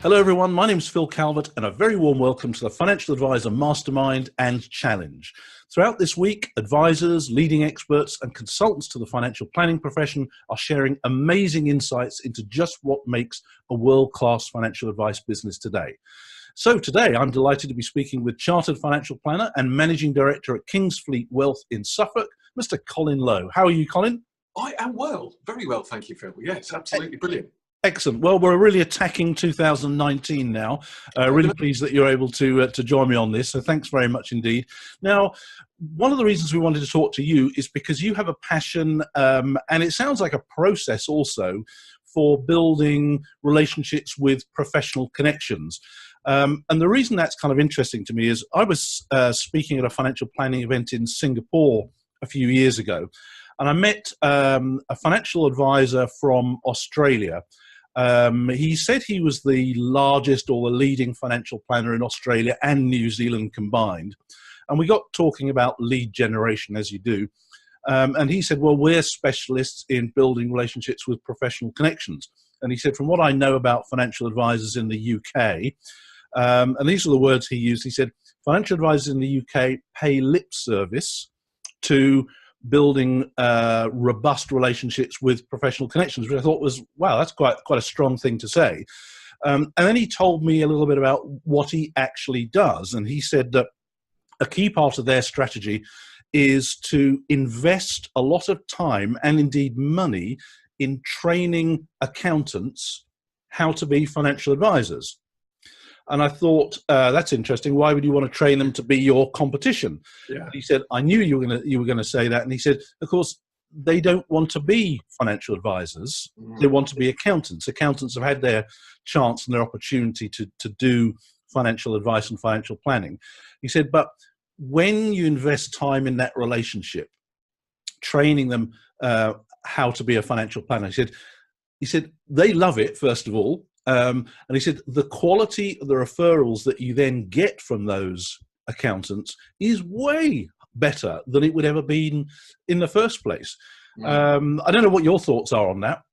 Hello everyone, my name is Phil Calvert and a very warm welcome to the Financial Advisor Mastermind and Challenge. Throughout this week, advisors, leading experts and consultants to the financial planning profession are sharing amazing insights into just what makes a world-class financial advice business today. So today I'm delighted to be speaking with Chartered Financial Planner and Managing Director at Kingsfleet Wealth in Suffolk, Mr. Colin Low. How are you, Colin? I am well, very well, thank you, Phil. Yes, absolutely brilliant. Excellent. Well, we're really attacking 2019 now. Really pleased that you're able to join me on this. So thanks very much indeed. Now, one of the reasons we wanted to talk to you is because you have a passion, and it sounds like a process also, for building relationships with professional connections. And the reason that's kind of interesting to me is I was speaking at a financial planning event in Singapore a few years ago, and I met a financial advisor from Australia. He said he was the largest or the leading financial planner in Australia and New Zealand combined. And we got talking about lead generation, as you do. And he said, well, we're specialists in building relationships with professional connections. And he said, from what I know about financial advisors in the UK, and these are the words he used, he said, financial advisors in the UK pay lip service to building robust relationships with professional connections, which I thought was, wow, that's quite a strong thing to say. And then he told me a little bit about what he actually does. And he said that a key part of their strategy is to invest a lot of time and indeed money in training accountants how to be financial advisors. And I thought, that's interesting. Why would you want to train them to be your competition? Yeah. He said, I knew you were going to say that. And he said, of course, they don't want to be financial advisors. They want to be accountants. Accountants have had their chance and their opportunity to do financial advice and financial planning. He said, but when you invest time in that relationship, training them how to be a financial planner, he said they love it, first of all. And he said the quality of the referrals that you then get from those accountants is way better than it would ever been in the first place. I don't know what your thoughts are on that.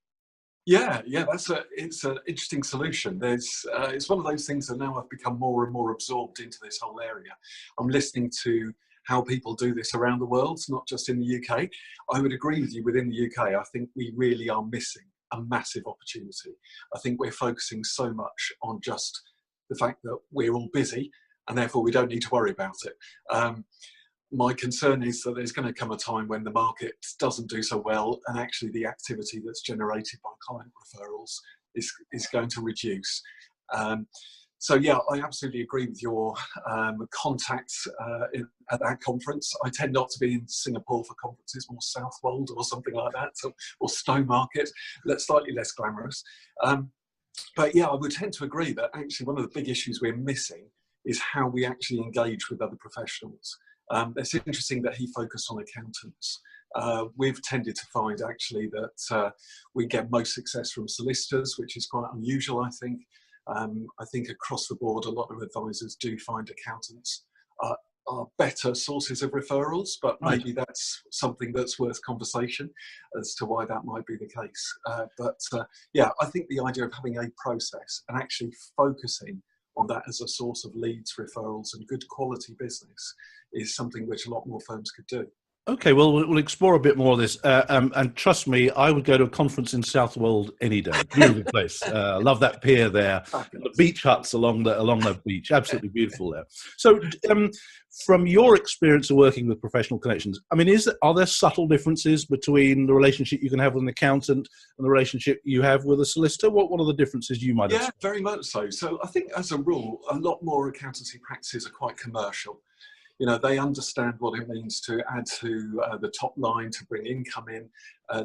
Yeah, it's an interesting solution. It's one of those things that now I've become more and more absorbed into this whole area. I'm listening to how people do this around the world, not just in the UK. I would agree with you. Within the UK, I think we really are missing a massive opportunity. I think we're focusing so much on just the fact that we're all busy and therefore we don't need to worry about it. My concern is that there's going to come a time when the market doesn't do so well and actually the activity that's generated by client referrals is going to reduce. So yeah, I absolutely agree with your contacts at that conference. I tend not to be in Singapore for conferences, more Southwold or something like that, or Stowmarket, slightly less glamorous. But yeah, I would tend to agree that actually one of the big issues we're missing is how we actually engage with other professionals. It's interesting that he focused on accountants. We've tended to find actually that we get most success from solicitors, which is quite unusual, I think. I think across the board, a lot of advisors do find accountants are better sources of referrals, but maybe that's something that's worth conversation as to why that might be the case. Yeah, I think the idea of having a process and actually focusing on that as a source of leads, referrals, and good quality business is something which a lot more firms could do. Okay, well, we'll explore a bit more of this. And trust me, I would go to a conference in Southwold any day. Beautiful place. Love that pier there. The beach huts along the beach. Absolutely beautiful there. So from your experience of working with professional connections, I mean, are there subtle differences between the relationship you can have with an accountant and the relationship you have with a solicitor? What are the differences you might have? Yeah, very much so. So I think as a rule, a lot more accountancy practices are quite commercial. You know, they understand what it means to add to the top line, to bring income in,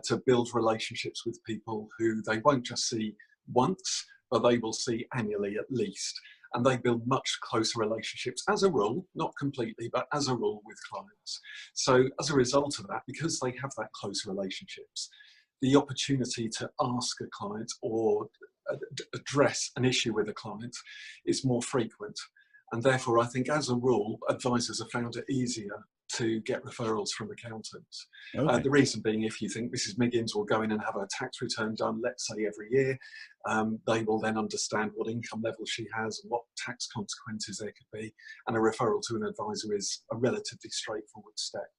to build relationships with people who they won't just see once, but they will see annually at least. And they build much closer relationships as a rule, not completely, but as a rule with clients. So as a result of that, because they have that close relationships, the opportunity to ask a client or address an issue with a client is more frequent. And therefore, I think as a rule, advisors have found it easier to get referrals from accountants. Okay. The reason being, if you think Mrs. Miggins will go in and have a tax return done, let's say every year, they will then understand what income level she has and what tax consequences there could be, and a referral to an advisor is a relatively straightforward step.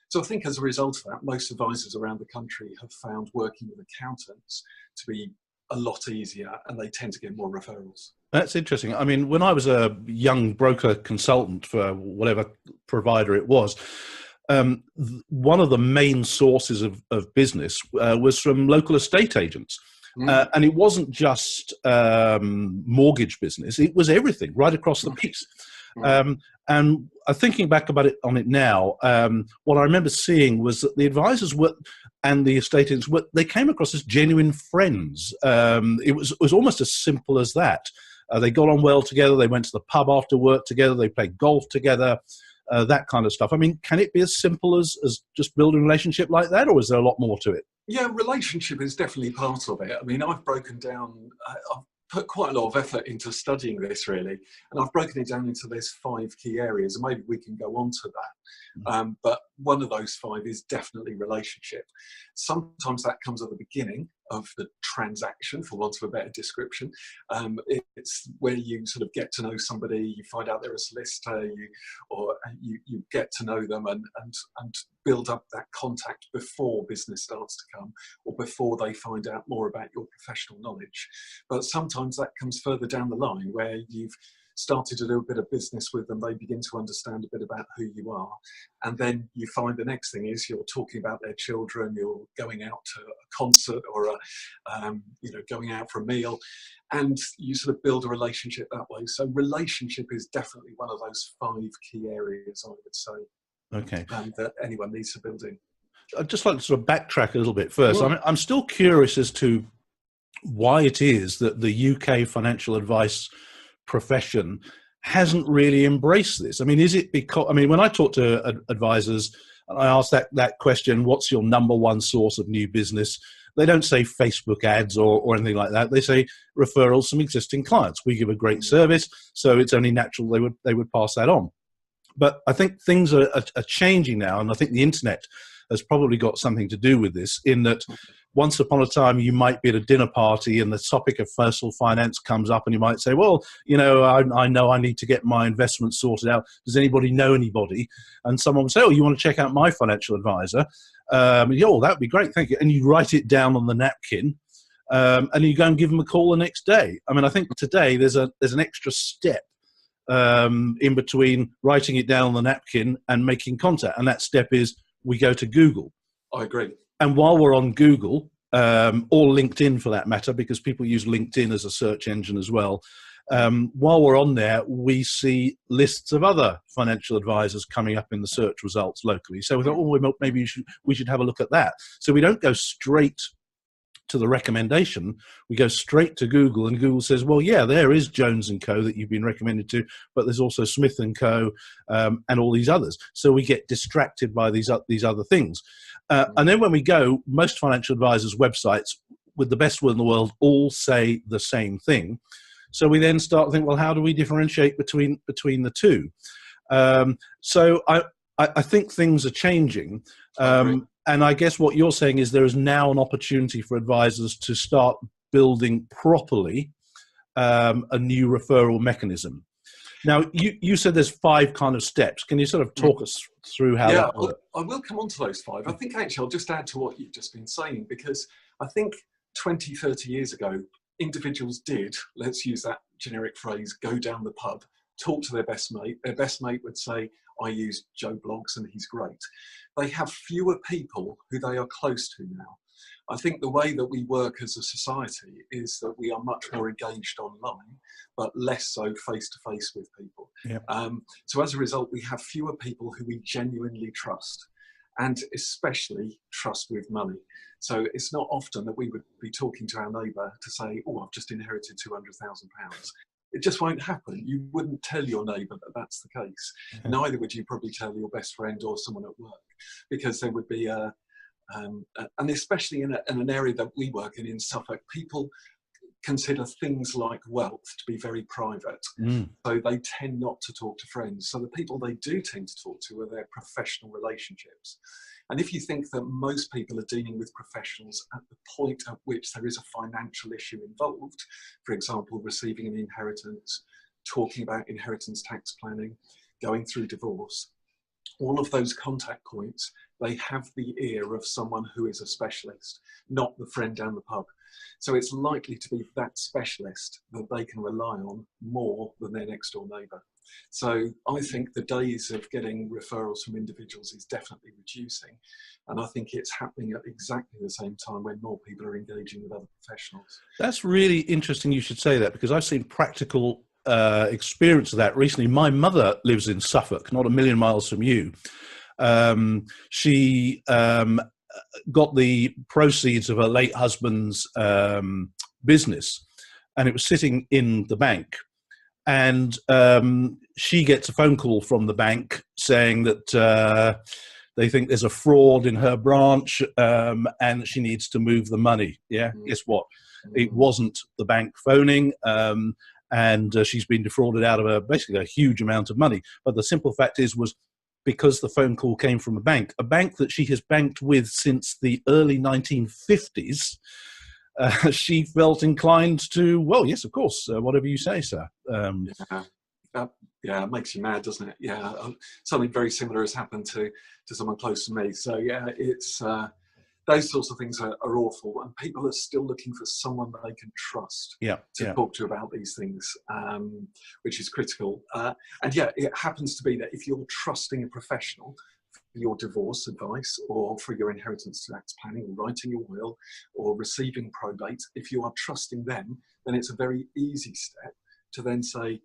So I think as a result of that, most advisors around the country have found working with accountants to be a lot easier, and they tend to get more referrals. That's interesting. I mean, when I was a young broker consultant for whatever provider it was, one of the main sources of business was from local estate agents. And it wasn't just mortgage business, it was everything right across the piece. And thinking back about it on it now, what I remember seeing was that the advisors and the estate agents they came across as genuine friends. It was almost as simple as that. They got on well together. They went to the pub after work together. They played golf together, that kind of stuff. I mean, can it be as simple as just building a relationship like that, or is there a lot more to it? Yeah, relationship is definitely part of it. I mean, I've broken down, I've put quite a lot of effort into studying this, really, and I've broken it down into these 5 key areas, and maybe we can go on to that. But one of those 5 is definitely relationship. Sometimes that comes at the beginning of the transaction, for want of a better description. It's where you sort of get to know somebody, you find out they're a solicitor, you get to know them and build up that contact before business starts to come, or before they find out more about your professional knowledge. But sometimes that comes further down the line, where you've started to do a bit of business with them, they begin to understand a bit about who you are, and then you find the next thing is you're talking about their children, you're going out to a concert or going out for a meal, and you sort of build a relationship that way. So relationship is definitely one of those 5 key areas, I would say. Okay. That anyone needs to build in. I'd just like to sort of backtrack a little bit first. I'm still curious as to why it is that the UK financial advice profession hasn't really embraced this. I mean, is it because, when I talk to advisors and I ask that question, what's your number one source of new business? They don't say Facebook ads or anything like that. They say referrals from existing clients. We give a great service, so it's only natural they would pass that on. But I think things are changing now, and I think the internet has probably got something to do with this, in that once upon a time you might be at a dinner party and the topic of personal finance comes up, and you might say, well, I know I need to get my investments sorted out. Does anybody know anybody? And someone would say, oh, you want to check out my financial advisor? That would be great, thank you. And you write it down on the napkin, and you go and give them a call the next day. I mean, I think today there's an extra step in between writing it down on the napkin and making contact, and that step is we go to Google. I agree. And while we're on Google, or LinkedIn for that matter, because people use LinkedIn as a search engine as well, while we're on there, we see lists of other financial advisors coming up in the search results locally. So we thought, maybe we should have a look at that. So we don't go straight to the recommendation, we go straight to Google, and Google says, well, yeah, there is Jones & Co. that you've been recommended to, but there's also Smith & Co. And all these others. So we get distracted by these other things. And then when we go, most financial advisors' websites, with the best will in the world, all say the same thing. So we then start to think, well, how do we differentiate between the two? So I think things are changing. And I guess what you're saying is there is now an opportunity for advisors to start building properly a new referral mechanism. Now, you said there's 5 kind of steps. Can you sort of talk us through how that works? I will come on to those 5. I think actually I'll just add to what you've just been saying, because I think 20, 30 years ago, individuals did, let's use that generic phrase, go down the pub, talk to their best mate. Their best mate would say, I use Joe Bloggs and he's great. They have fewer people who they are close to now. I think the way that we work as a society is that we are much more engaged online, but less so face-to-face with people. Yep. So as a result, we have fewer people who we genuinely trust, and especially trust with money. So it's not often that we would be talking to our neighbour to say, oh, I've just inherited £200,000. It just won't happen. You wouldn't tell your neighbour that that's the case. Okay. Neither would you probably tell your best friend or someone at work, because there would be and especially in an area that we work in Suffolk, people consider things like wealth to be very private. Mm. So they tend not to talk to friends. So the people they do tend to talk to are their professional relationships. And if you think that most people are dealing with professionals at the point at which there is a financial issue involved, for example, receiving an inheritance, talking about inheritance tax planning, going through divorce, all of those contact points, they have the ear of someone who is a specialist, not the friend down the pub. So it's likely to be that specialist that they can rely on more than their next door neighbour. So I think the days of getting referrals from individuals is definitely reducing. And I think it's happening at exactly the same time when more people are engaging with other professionals. That's really interesting you should say that, because I've seen practical experience of that recently. My mother lives in Suffolk, not a million miles from you. She got the proceeds of her late husband's business, and it was sitting in the bank. And she gets a phone call from the bank saying that they think there's a fraud in her branch, and she needs to move the money. Yeah, guess what? It wasn't the bank phoning, and she's been defrauded out of basically a huge amount of money. But the simple fact was because the phone call came from a bank that she has banked with since the early 1950s. She felt inclined to, well, yes, of course, whatever you say, sir. Yeah, it makes you mad, doesn't it? Yeah, something very similar has happened to someone close to me. So yeah, it's those sorts of things are awful, and people are still looking for someone they can trust to talk to about these things, which is critical. And yeah, it happens to be that if you're trusting a professional for your divorce advice, or for your inheritance tax planning, or writing your will, or receiving probate, if you are trusting them, then it's a very easy step to then say,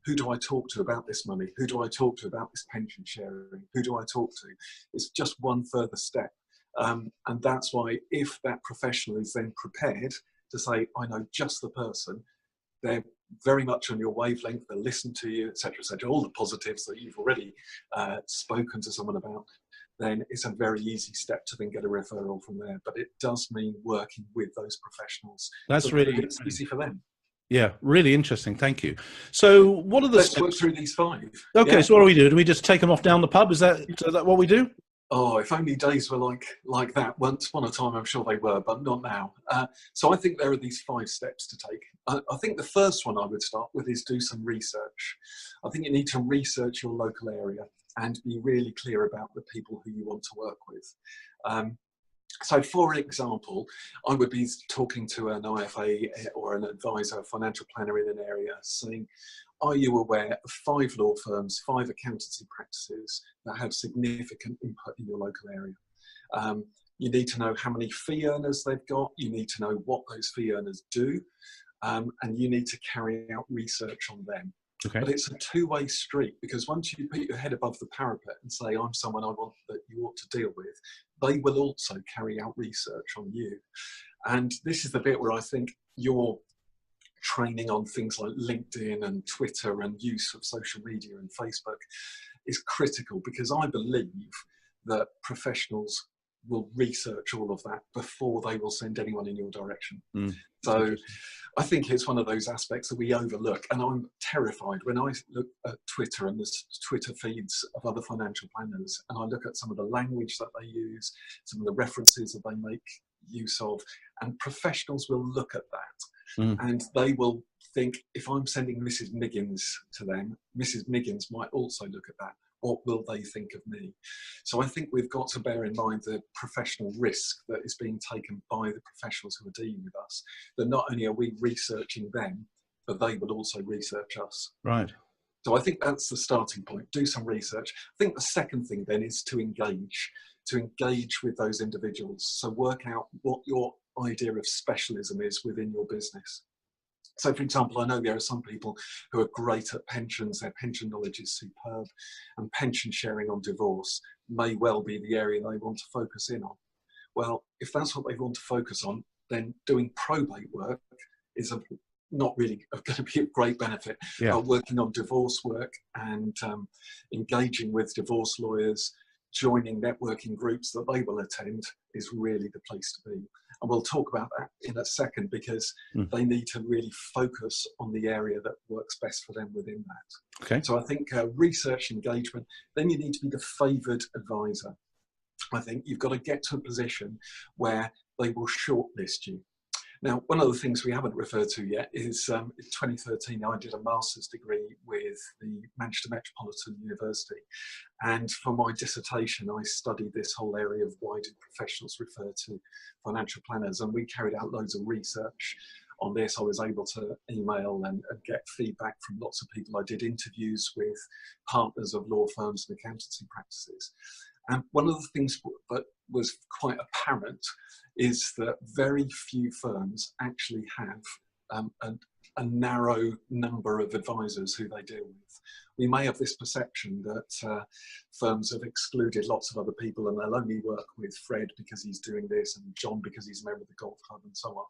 who do I talk to about this money? Who do I talk to about this pension sharing? Who do I talk to? It's just one further step. And that's why if that professional is then prepared to say, I know just the person, they're very much on your wavelength, they'll listen to you, etc., all the positives that you've already spoken to someone about, then it's a very easy step to then get a referral from there. But it does mean working with those professionals. That's so really it's easy for them. Yeah, really interesting. Thank you. So what are the Let's steps? work through these 5. Okay, so what do we do? Do we just take them off down the pub? Is that what we do? Oh, if only days were like that. Once upon a time, I'm sure they were, but not now. So I think there are these 5 steps to take. I think the first one I would start with is do some research. I think you need to research your local area and be really clear about the people who you want to work with. So, for example, I would be talking to an IFA or an advisor, a financial planner in an area, saying, are you aware of 5 law firms, 5 accountancy practices that have significant input in your local area? You need to know how many fee earners they've got. You need to know what those fee earners do. And you need to carry out research on them. Okay. But it's a two-way street, because once you put your head above the parapet and say, I'm someone I want that you ought to deal with, they will also carry out research on you. And this is the bit where I think your training on things like LinkedIn and Twitter and use of social media and Facebook is critical, because I believe that professionals will research all of that before they will send anyone in your direction. So I think it's one of those aspects that we overlook, and I'm terrified when I look at Twitter and the Twitter feeds of other financial planners, and I look at some of the language that they use, some of the references that they make use of, and professionals will look at that and they will think, if I'm sending Mrs. Miggins to them, Mrs. Miggins might also look at that. What will they think of me? So I think we've got to bear in mind the professional risk that is being taken by the professionals who are dealing with us, that not only are we researching them, but they will also research us. Right. So I think that's the starting point. Do some research. I think the second thing then is to engage with those individuals. So work out what your idea of specialism is within your business. So, for example, I know there are some people who are great at pensions, their pension knowledge is superb, and pension sharing on divorce may well be the area they want to focus in on. Well, if that's what they want to focus on, then doing probate work is not really going to be of great benefit. Working on divorce work and engaging with divorce lawyers, joining networking groups that they will attend is really the place to be. And we'll talk about that in a second, because they need to really focus on the area that works best for them within that. Okay. So I think research engagement, then you need to be the favoured advisor. I think you've got to get to a position where they will shortlist you. Now, one of the things we haven't referred to yet is in 2013, I did a master's degree with the Manchester Metropolitan University. And for my dissertation, I studied this whole area of why do professionals refer to financial planners. And we carried out loads of research on this. I was able to email and get feedback from lots of people. I did interviews with partners of law firms and accountancy practices. And one of the things that was quite apparent is that very few firms actually have a narrow number of advisors who they deal with. We may have this perception that firms have excluded lots of other people and they'll only work with Fred because he's doing this and John because he's a member of the golf club and so on.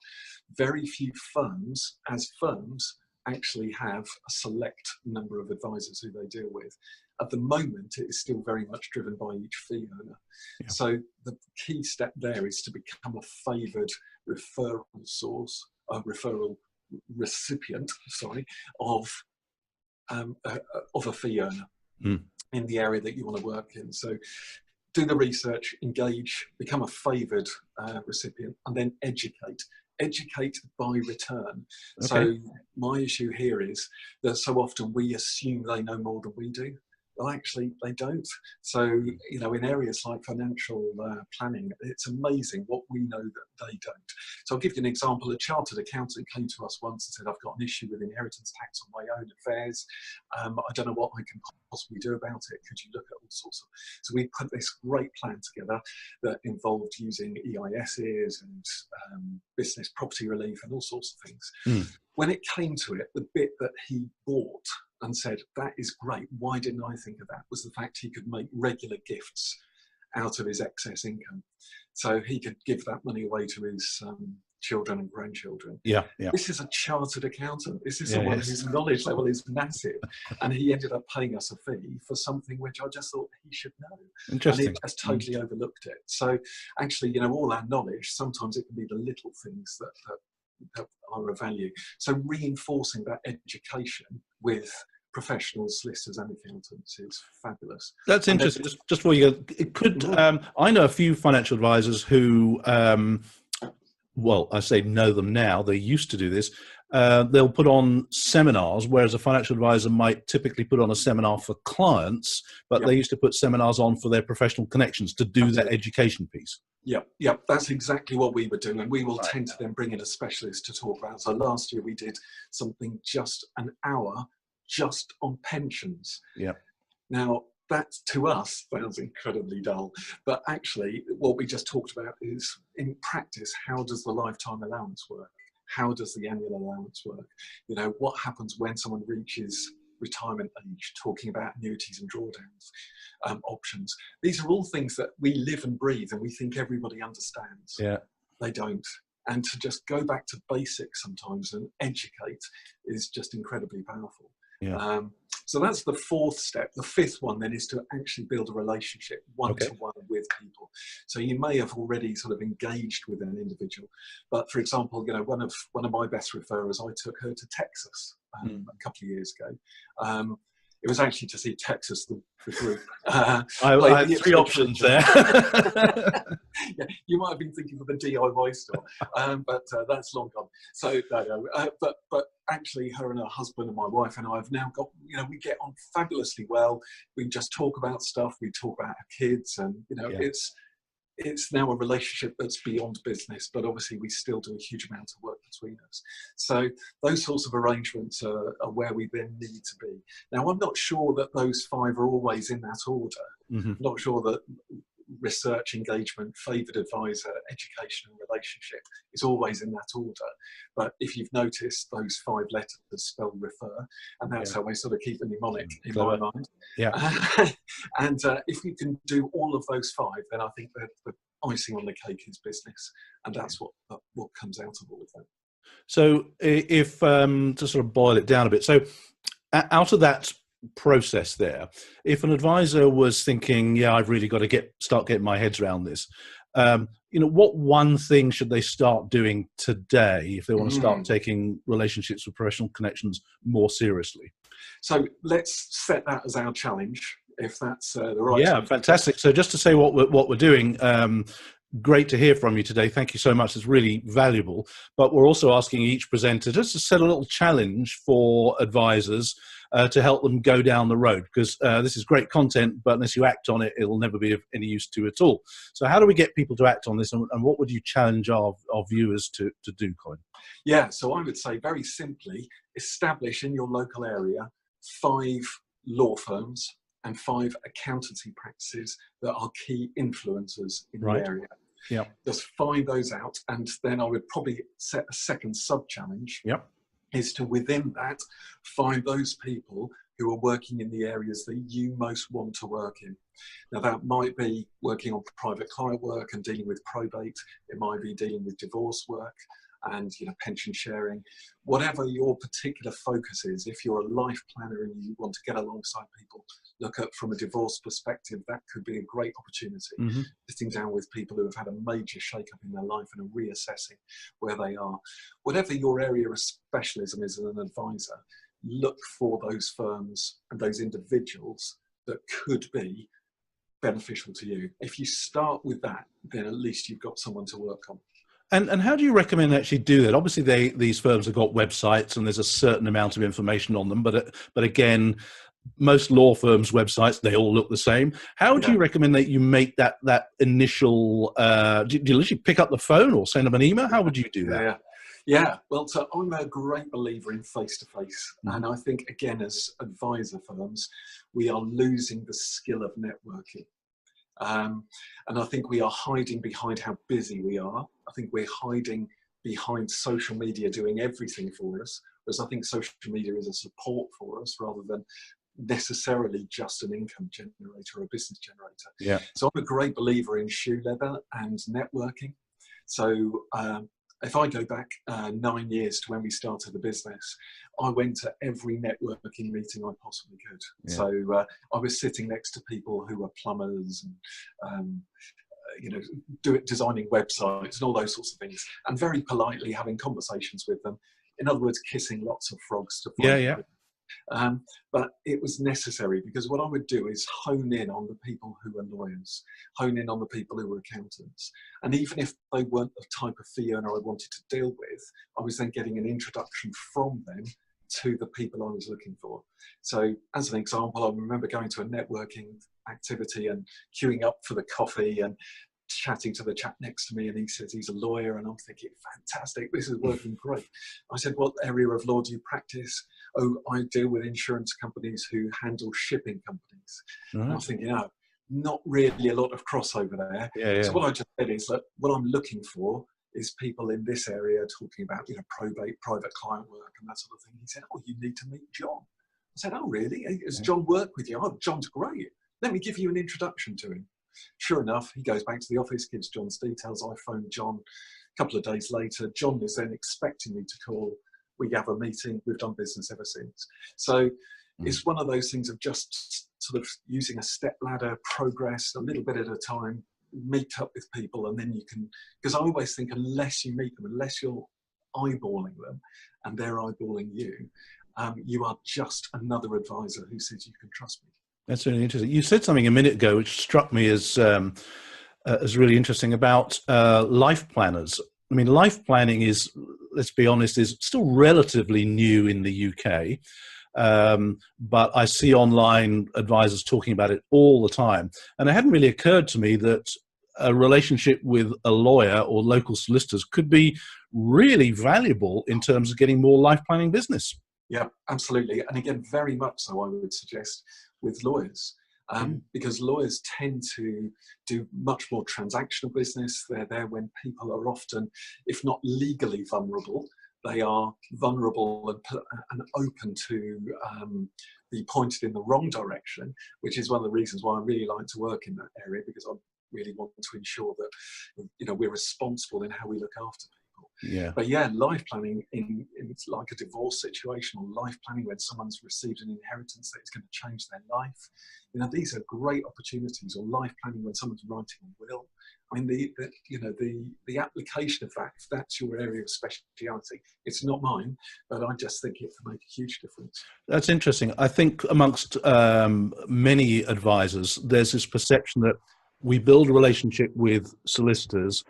Very few firms, as firms, actually have a select number of advisors who they deal with. At the moment, it is still very much driven by each fee earner. Yeah. So the key step there is to become a favoured referral source, a referral recipient, of a fee earner in the area that you want to work in. So do the research, engage, become a favoured recipient, and then educate. Educate by return. Okay. So my issue here is that so often we assume they know more than we do. Well, actually, they don't. So, you know, in areas like financial planning, it's amazing what we know that they don't. So I'll give you an example. A chartered accountant came to us once and said, I've got an issue with inheritance tax on my own affairs. I don't know what I can possibly do about it. Could you look at all sorts of... So we put this great plan together that involved using EISs and business property relief and all sorts of things. When it came to it, the bit that he bought and said, that is great, why didn't I think of that, was the fact he could make regular gifts out of his excess income. So he could give that money away to his children and grandchildren. Yeah. This is a chartered accountant. This is someone whose knowledge level is massive. And he ended up paying us a fee for something which I just thought he should know. Interesting. And he just totally overlooked it. So actually, you know, all our knowledge, sometimes it can be the little things that are of value. So reinforcing that education with professionals, solicitors and accountants is fabulous. That's interesting. Just before you go, it could, I know a few financial advisors who, well, I say know them now, they used to do this. They'll put on seminars, whereas a financial advisor might typically put on a seminar for clients, but they used to put seminars on for their professional connections to do that education piece. Yeah, that's exactly what we were doing. And we will tend to then bring in a specialist to talk about. So last year we did something just an hour just on pensions. Yeah. Now, that to us sounds incredibly dull, but actually what we just talked about is, in practice, how does the lifetime allowance work? How does the annual allowance work? You know, what happens when someone reaches retirement age, talking about annuities and drawdowns, options. These are all things that we live and breathe and we think everybody understands. Yeah. They don't. And to just go back to basics sometimes and educate is just incredibly powerful. Yeah. So that's the fourth step. The fifth one then is to actually build a relationship one-to-one with people. So you may have already sort of engaged with an individual, but for example, you know, one of my best referrers, I took her to Texas a couple of years ago. It was actually to see Texas, the group. I have three options there. Yeah, you might have been thinking of a DIY store, but that's long gone. So, but actually, her and her husband and my wife and I have now got, you know, we get on fabulously well. We just talk about stuff. We talk about our kids, and you know, it's now a relationship that's beyond business, but obviously we still do a huge amount of work between us. So those sorts of arrangements are where we then need to be. Now, I'm not sure that those five are always in that order. I'm not sure that research, engagement, favoured advisor, education and relationship is always in that order. But if you've noticed, those five letters spell refer, and that's how I sort of keep a mnemonic in my mind. Yeah. And if we can do all of those five, then I think that the icing on the cake is business, and that's what comes out of all of that. So if to sort of boil it down a bit, so out of that process there. If an advisor was thinking, yeah, I've really got to start getting my heads around this, what one thing should they start doing today if they want to start taking relationships with professional connections more seriously? So let's set that as our challenge, if that's the right. Yeah, fantastic. So just to say what we're doing, great to hear from you today. Thank you so much. It's really valuable. But we're also asking each presenter just to set a little challenge for advisors to help them go down the road, because this is great content, but unless you act on it, it'll never be of any use to you at all. So how do we get people to act on this, and what would you challenge our viewers to do, Colin? Yeah, so I would say very simply, establish in your local area 5 law firms and 5 accountancy practices that are key influencers in the area. Yeah. Just find those out, and then I would probably set a second sub-challenge. Yep. Is to, within that, find those people who are working in the areas that you most want to work in. Now, that might be working on private client work and dealing with probate. It might be dealing with divorce work and pension sharing. Whatever your particular focus is, if you're a life planner and you want to get alongside people, look at from a divorce perspective, that could be a great opportunity. Sitting down with people who have had a major shake-up in their life and are reassessing where they are. Whatever your area of specialism is as an advisor, look for those firms and those individuals that could be beneficial to you. If you start with that, then at least you've got someone to work on. And how do you recommend actually do that? Obviously, these firms have got websites and there's a certain amount of information on them, but again, most law firms' websites, they all look the same. How do you recommend that you make that initial? Do you literally pick up the phone or send them an email? How would you do that? Yeah. Well, so I'm a great believer in face-to-face, and I think again, as advisor firms, we are losing the skill of networking. And I think we are hiding behind how busy we are. I think we're hiding behind social media doing everything for us, whereas I think social media is a support for us rather than necessarily just an income generator or a business generator. Yeah. So I'm a great believer in shoe leather and networking. So if I go back 9 years to when we started the business, I went to every networking meeting I possibly could. Yeah. So I was sitting next to people who were plumbers and designing websites and all those sorts of things, and very politely having conversations with them. In other words, kissing lots of frogs to find but it was necessary, because what I would do is hone in on the people who were lawyers, hone in on the people who were accountants. And even if they weren't the type of fee earner I wanted to deal with, I was then getting an introduction from them to the people I was looking for. So as an example, I remember going to a networking activity and queuing up for the coffee and chatting to the chap next to me, and he says he's a lawyer, and I'm thinking, fantastic, this is working great. I said, what area of law do you practice? Oh, I deal with insurance companies who handle shipping companies. And I'm thinking, not really a lot of crossover there. So what I just said is that what I'm looking for is people in this area talking about probate, private client work and that sort of thing. He said, oh, you need to meet John. I said, oh really? Does John work with you? Oh, John's great. Let me give you an introduction to him. Sure enough, he goes back to the office, gives John's details. I phone John a couple of days later. John is then expecting me to call. We have a meeting. We've done business ever since. So it's one of those things of just sort of using a step ladder, progress a little bit at a time, meet up with people, and then you can, because I always think unless you meet them, unless you're eyeballing them and they're eyeballing you, you are just another advisor who says you can trust me. That's really interesting. You said something a minute ago which struck me as really interesting about life planners. I mean, life planning is, let's be honest, is still relatively new in the UK. But I see online advisors talking about it all the time. And it hadn't really occurred to me that a relationship with a lawyer or local solicitors could be really valuable in terms of getting more life planning business. Yeah, absolutely. And again, very much so, I would suggest, with lawyers. Because lawyers tend to do much more transactional business. They're there when people are often, if not legally vulnerable, they are vulnerable and open to be pointed in the wrong direction, which is one of the reasons why I really like to work in that area, because I really want to ensure that we're responsible in how we look after people. Yeah. But yeah, life planning in like a divorce situation, or life planning when someone's received an inheritance that is going to change their life. You know, these are great opportunities. Or life planning when someone's writing a will. I mean, the application of that, if that's your area of speciality, it's not mine, but I just think it can make a huge difference. That's interesting. I think amongst many advisors, there's this perception that we build a relationship with solicitors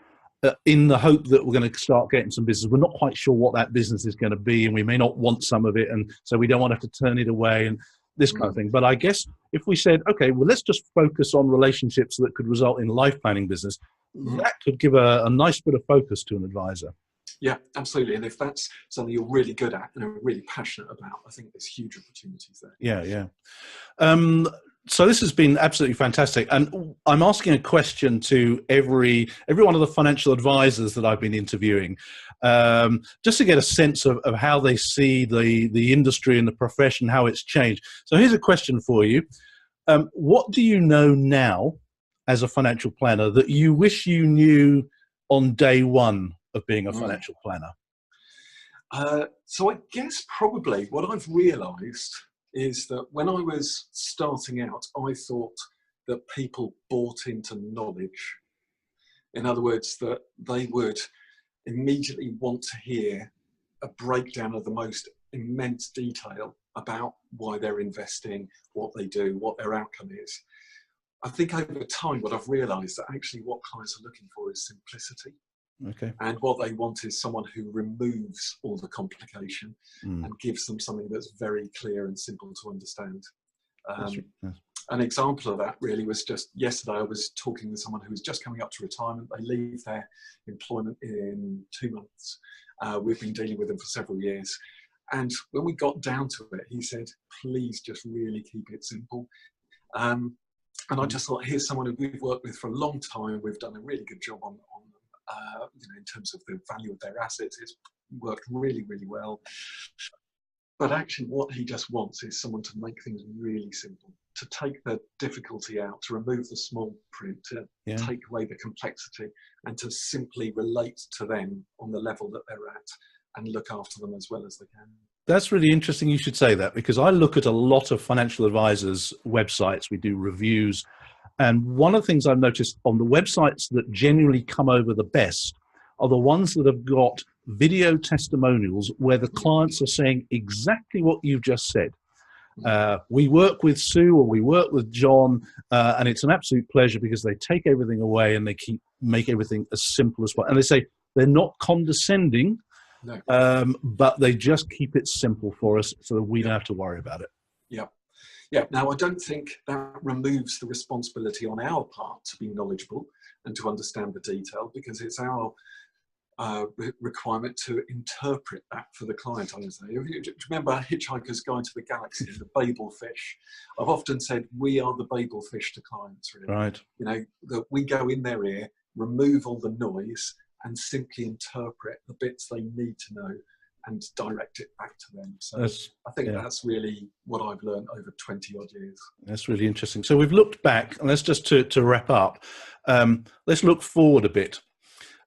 in the hope that we're going to start getting some business. We're not quite sure what that business is going to be, and we may not want some of it, and so we don't want to have to turn it away and this kind of thing. But I guess if we said, okay, well, let's just focus on relationships that could result in life planning business, that could give a nice bit of focus to an advisor. Yeah, absolutely. And if that's something you're really good at and are really passionate about, I think there's huge opportunities there. Yeah. So this has been absolutely fantastic. And I'm asking a question to every one of the financial advisors that I've been interviewing, just to get a sense of how they see the industry and the profession, how it's changed. So here's a question for you. What do you know now as a financial planner that you wish you knew on day one of being a financial planner? So I guess probably what I've realised is that when I was starting out, I thought that people bought into knowledge. In other words, that they would immediately want to hear a breakdown of the most immense detail about why they're investing, what they do, what their outcome is. I think over time, what I've realised that actually what clients are looking for is simplicity. Okay. And what they want is someone who removes all the complication and gives them something that's very clear and simple to understand. An example of that really was just yesterday. I was talking with someone who was just coming up to retirement. They leave their employment in 2 months. We've been dealing with them for several years. And when we got down to it, he said, please just really keep it simple. And I just thought, here's someone who we've worked with for a long time. We've done a really good job on in terms of the value of their assets. It's worked really, really well. But actually what he just wants is someone to make things really simple, to take the difficulty out, to remove the small print, to take away the complexity, and to simply relate to them on the level that they're at and look after them as well as they can. That's really interesting you should say that, because I look at a lot of financial advisors' websites. We do reviews. And one of the things I've noticed on the websites that genuinely come over the best are the ones that have got video testimonials where the clients are saying exactly what you've just said. We work with Sue, or we work with John, and it's an absolute pleasure because they take everything away and they make everything as simple as possible. And they say they're not condescending, but they just keep it simple for us so that we don't have to worry about it. Yeah. Now, I don't think that removes the responsibility on our part to be knowledgeable and to understand the detail, because it's our requirement to interpret that for the client. I say, remember Hitchhiker's Guide to the Galaxy, the Babel fish? I've often said we are the Babel fish to clients, really. Right. You know, that we go in their ear, remove all the noise, and simply interpret the bits they need to know and direct it back to them. So I think that's really what I've learned over 20 odd years. That's really interesting. So we've looked back, and let's just to wrap up, let's look forward a bit.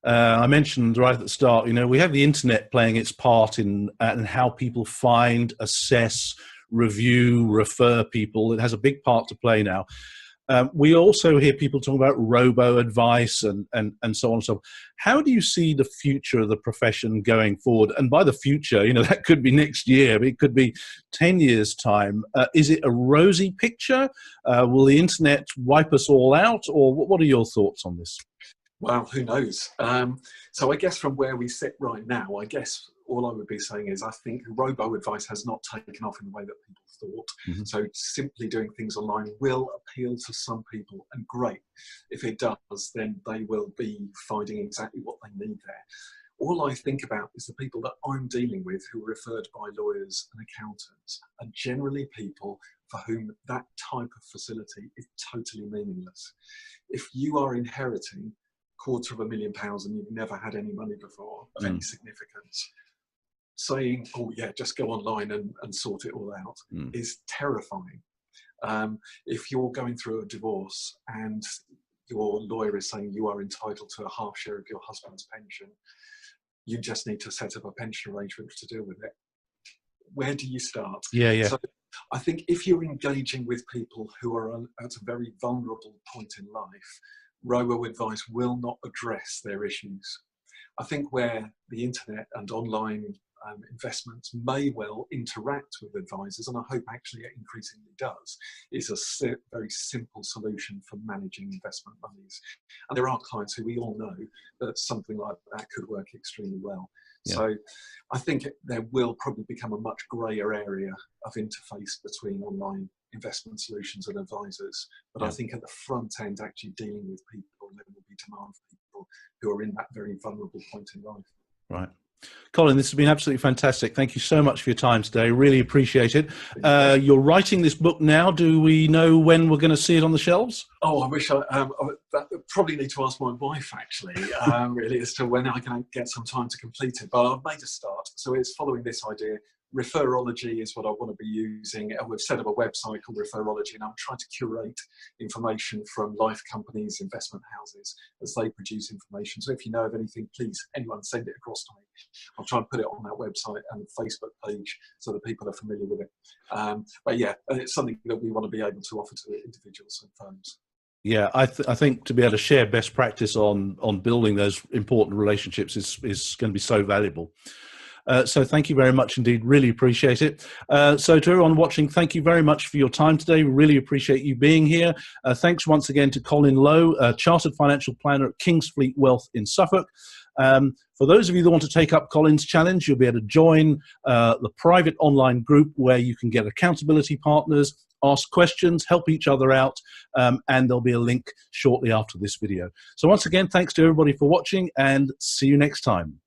I mentioned right at the start, you know, we have the internet playing its part in how people find, assess, review, refer people. It has a big part to play now. We also hear people talking about robo-advice and so on and so on. How do you see the future of the profession going forward? And by the future, you know, that could be next year, it could be 10 years' time. Is it a rosy picture? Will the internet wipe us all out? Or what are your thoughts on this? Well, who knows? So I guess from where we sit right now, I guess all I would be saying is I think robo-advice has not taken off in the way that people thought. So simply doing things online will appeal to some people, and great. If it does, then they will be finding exactly what they need there. All I think about is the people that I'm dealing with who are referred by lawyers and accountants are generally people for whom that type of facility is totally meaningless. If you are inheriting £250,000 and you've never had any money before of any significance, saying, oh yeah, just go online and sort it all out is terrifying. If you're going through a divorce and your lawyer is saying you are entitled to a half share of your husband's pension, You just need to set up a pension arrangement to deal with it. Where do you start? Yeah, yeah. So I think if you're engaging with people who are at a very vulnerable point in life, robo-advice will not address their issues. I think where the internet and online investments may well interact with advisors, and I hope actually it increasingly does, is a very simple solution for managing investment monies. And there are clients who we all know that something like that could work extremely well. Yeah. So I think there will probably become a much greyer area of interface between online investment solutions and advisors. But yeah. I think at the front end, actually dealing with people, there will be demand for people who are in that very vulnerable point in life. Right. Colin, this has been absolutely fantastic. Thank you so much for your time today. Really appreciate it. You're writing this book now. Do we know when we're going to see it on the shelves? Oh, I wish I probably need to ask my wife, actually, really, as to when I can get some time to complete it. But I've made a start. So it's following this idea. Referrology is what I want to be using. We've set up a website called Referrology, and I'm trying to curate information from life companies, investment houses, as they produce information. So if you know of anything, please, anyone, send it across to me. I'll try and put it on that website and Facebook page so that people are familiar with it. But yeah, it's something that we want to be able to offer to individuals and firms. Yeah, I think to be able to share best practice on building those important relationships is going to be so valuable. So thank you very much indeed. Really appreciate it. So to everyone watching, thank you very much for your time today. We really appreciate you being here. Thanks once again to Colin Low, Chartered Financial Planner at Kingsfleet Wealth in Suffolk. For those of you that want to take up Colin's challenge, you'll be able to join the private online group where you can get accountability partners, ask questions, help each other out, and there'll be a link shortly after this video. So once again, thanks to everybody for watching, and see you next time.